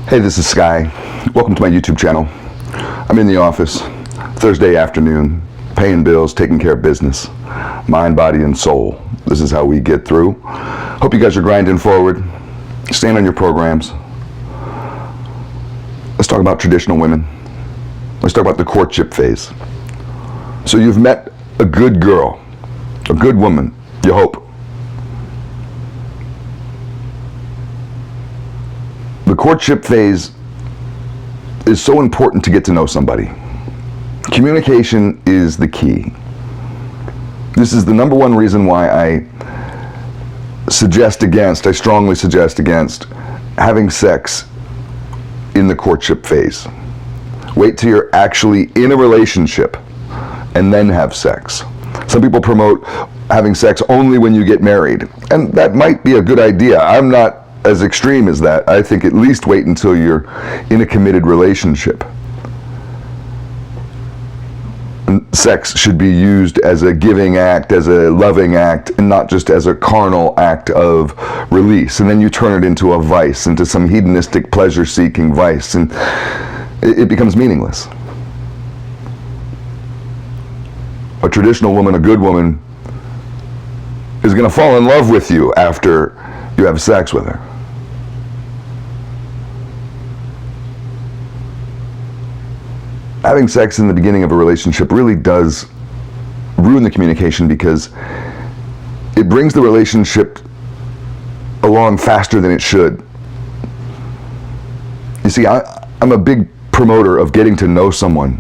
Hey, this is Sky. Welcome to my YouTube channel. I'm in the office, Thursday afternoon, paying bills, taking care of business, mind, body, and soul. This is how we get through. Hope you guys are grinding forward, staying on your programs. Let's talk about traditional women. Let's talk about the courtship phase. So you've met a good girl, a good woman, you hope. The courtship phase is so important to get to know somebody. Communication is the key. This is the number one reason why I strongly suggest against having sex in the courtship phase. Wait till you're actually in a relationship and then have sex. Some people promote having sex only when you get married, and that might be a good idea. I'm not as extreme as that. I think at least wait until you're in a committed relationship. And sex should be used as a giving act, as a loving act, and not just as a carnal act of release. And then you turn it into a vice, into some hedonistic pleasure-seeking vice, and it becomes meaningless. A traditional woman, a good woman, is going to fall in love with you after you have sex with her. Having sex in the beginning of a relationship really does ruin the communication because it brings the relationship along faster than it should. You see, I'm a big promoter of getting to know someone.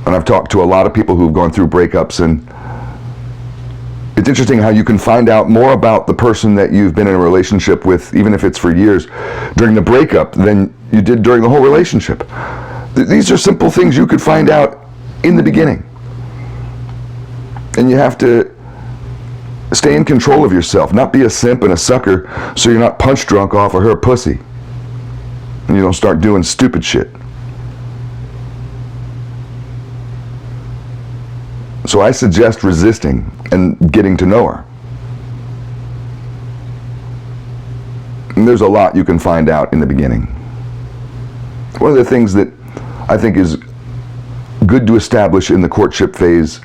And I've talked to a lot of people who've gone through breakups, and it's interesting how you can find out more about the person that you've been in a relationship with, even if it's for years, during the breakup than you did during the whole relationship. These are simple things you could find out in the beginning. And you have to stay in control of yourself, not be a simp and a sucker so you're not punch drunk off of her pussy and you don't start doing stupid shit. So I suggest resisting and getting to know her. And there's a lot you can find out in the beginning. One of the things that I think is good to establish in the courtship phase,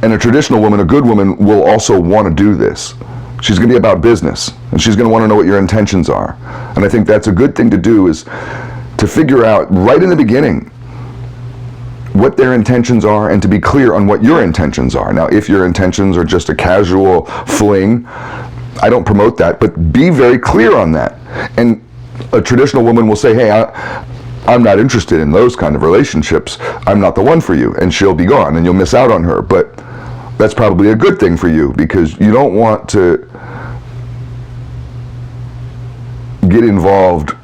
and a traditional woman, a good woman, will also want to do this. She's going to be about business, and she's going to want to know what your intentions are. And I think that's a good thing to do, is to figure out right in the beginning what their intentions are and to be clear on what your intentions are. Now, if your intentions are just a casual fling, I don't promote that, but be very clear on that. And a traditional woman will say, hey, I'm not interested in those kind of relationships. I'm not the one for you. And she'll be gone and you'll miss out on her. But that's probably a good thing for you, because you don't want to get involved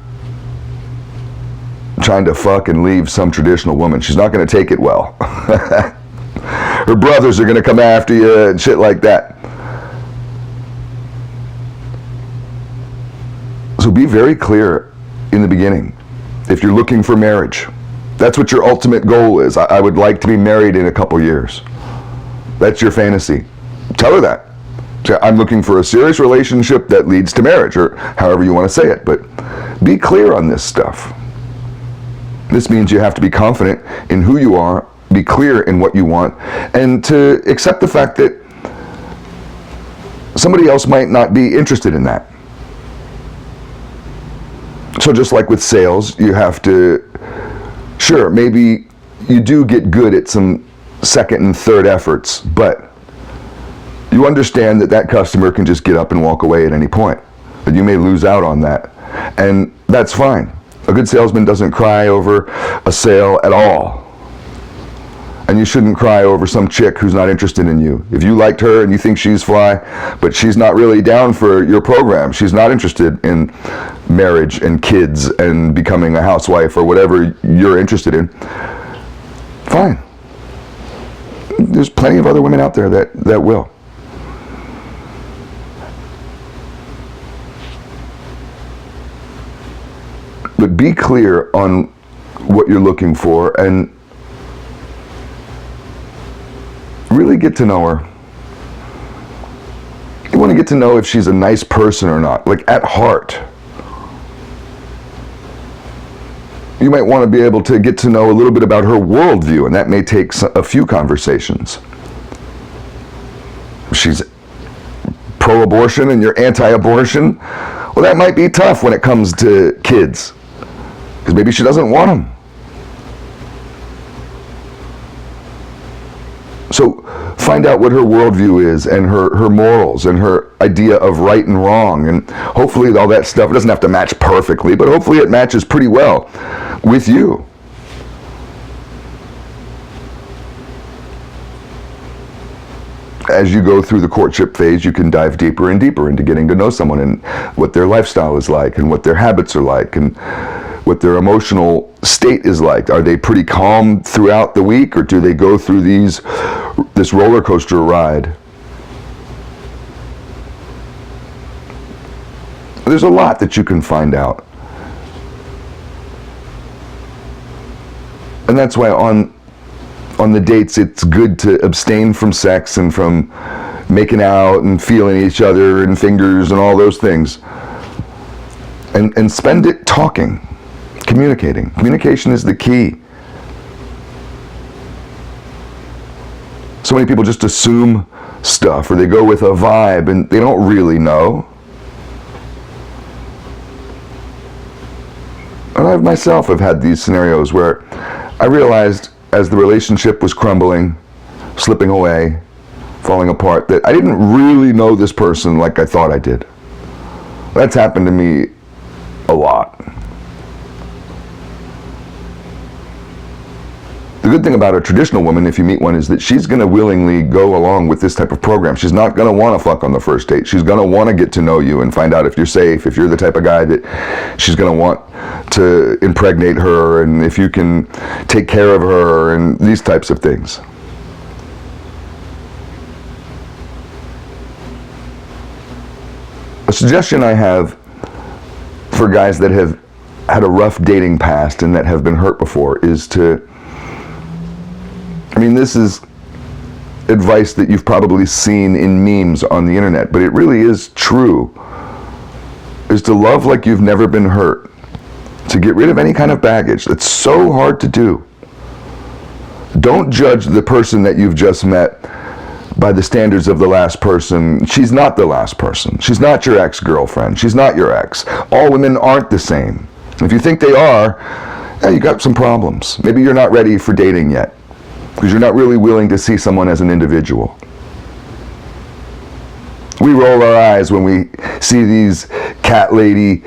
trying to fuck and leave some traditional woman. She's not going to take it well. Her brothers are going to come after you and shit like that. So be very clear in the beginning. If you're looking for marriage, that's what your ultimate goal is. I would like to be married in a couple years. That's your fantasy. Tell her that. Say, I'm looking for a serious relationship that leads to marriage, or however you want to say it. But be clear on this stuff. This means you have to be confident in who you are, be clear in what you want, and to accept the fact that somebody else might not be interested in that. So just like with sales, you have to, sure, maybe you do get good at some second and third efforts, but you understand that that customer can just get up and walk away at any point, that you may lose out on that, and that's fine. A good salesman doesn't cry over a sale at all. And you shouldn't cry over some chick who's not interested in you. If you liked her and you think she's fly, but she's not really down for your program, she's not interested in marriage and kids and becoming a housewife or whatever you're interested in, fine. There's plenty of other women out there that will. But be clear on what you're looking for and really get to know her. You want want to get to know if she's a nice person or not, like at heart. You might want to be able to get to know a little bit about her worldview, and that may take a few conversations. If she's pro-abortion and you're anti-abortion, well, that might be tough when it comes to kids, because maybe she doesn't want them. So find out what her worldview is, and her morals, and her idea of right and wrong, and hopefully all that stuff, it doesn't have to match perfectly, but hopefully it matches pretty well with you. As you go through the courtship phase, you can dive deeper and deeper into getting to know someone and what their lifestyle is like, and what their habits are like, and what their emotional state is like. Are they pretty calm throughout the week, or do they go through this roller coaster ride? There's a lot that you can find out. And that's why on the dates, it's good to abstain from sex and from making out and feeling each other and fingers and all those things. And spend it talking, communicating. Communication is the key. So many people just assume stuff, or they go with a vibe and they don't really know. And I myself have had these scenarios where I realized as the relationship was crumbling, slipping away, falling apart, that I didn't really know this person like I thought I did. That's happened to me a lot. The good thing about a traditional woman, if you meet one, is that she's going to willingly go along with this type of program. She's not going to want to fuck on the first date. She's going to want to get to know you and find out if you're safe, if you're the type of guy that she's going to want to impregnate her, and if you can take care of her, and these types of things. A suggestion I have for guys that have had a rough dating past and that have been hurt before is to, I mean, this is advice that you've probably seen in memes on the internet, but it really is true, is to love like you've never been hurt. To get rid of any kind of baggage. That's so hard to do. Don't judge the person that you've just met by the standards of the last person. She's not the last person. She's not your ex-girlfriend. She's not your ex. All women aren't the same. If you think they are, you got some problems. Maybe you're not ready for dating yet, because you're not really willing to see someone as an individual. We roll our eyes when we see these cat lady,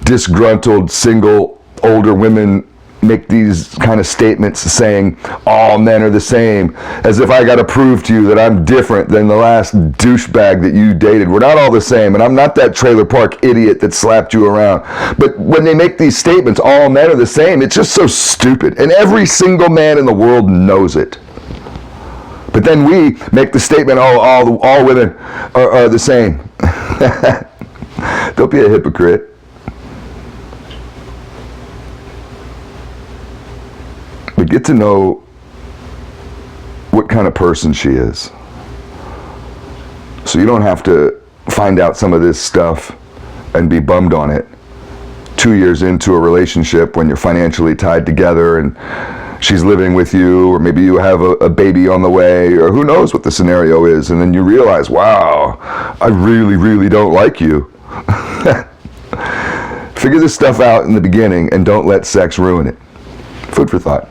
disgruntled, single, older women make these kind of statements saying all men are the same, as if I got to prove to you that I'm different than the last douchebag that you dated. We're not all the same, and I'm not that trailer park idiot that slapped you around. But when they make these statements, all men are the same, it's just so stupid, and every single man in the world knows it. But then we make the statement, oh, all women are the same. Don't be a hypocrite. But get to know what kind of person she is. So you don't have to find out some of this stuff and be bummed on it 2 years into a relationship when you're financially tied together and she's living with you, or maybe you have a baby on the way, or who knows what the scenario is, and then you realize, wow, I really, really don't like you. Figure this stuff out in the beginning and don't let sex ruin it. Food for thought.